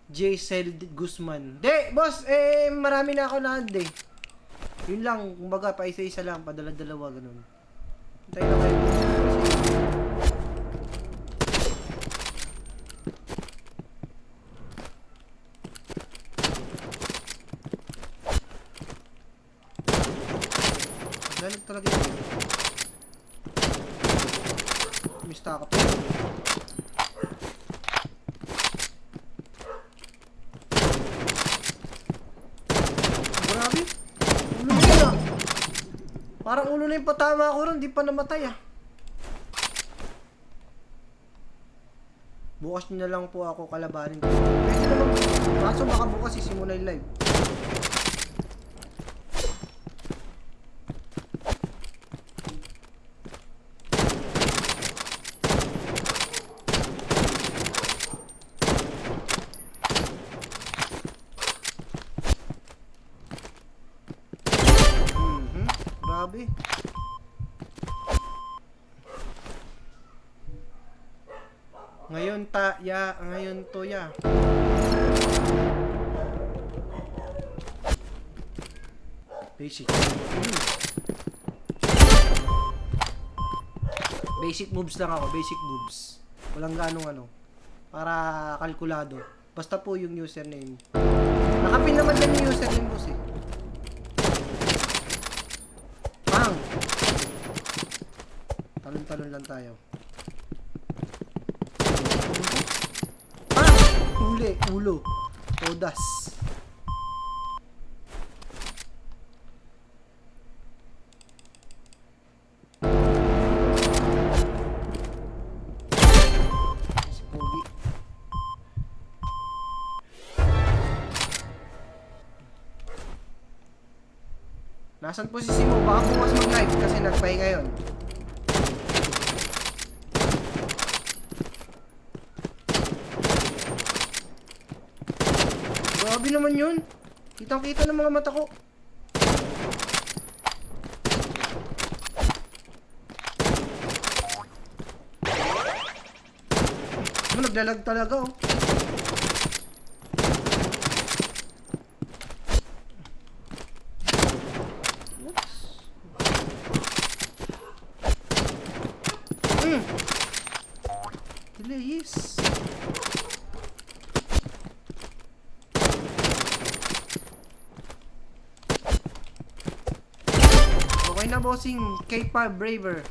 J. Cel Guzman. De, boss, marami na ako na eh. Yun lang, kumbaga, pa isa-isa lang, padala-dalawa, ganun. Hintayin na kayo. Galit talaga yun. Mista ako. Grabe. Ulo na yun ah. Parang ulo na yung patama ko ron. Di pa namatay ah. Bukas nyo na lang po ako kalabanin. Pwede naman. Kaso baka bukas isimula yung live. Grabe. Ngayon ngayon to ya. Basic. Basic moves lang ako, basic moves. Walang ganong ano. Para kalkulado. Basta po yung username. Nakapin naman din yung username boss eh. Bang! Talon-talon lang tayo. Bang! Huli, ulo. Todas. Si Pogi. Nasaan po si Simo? Baka bukas mag-live kasi nagpahinga yun. Grabe naman yun. Kitang-kita ng mga mata ko. Naglalag talaga oh. Delays. Okay na bossing. K5 Braver.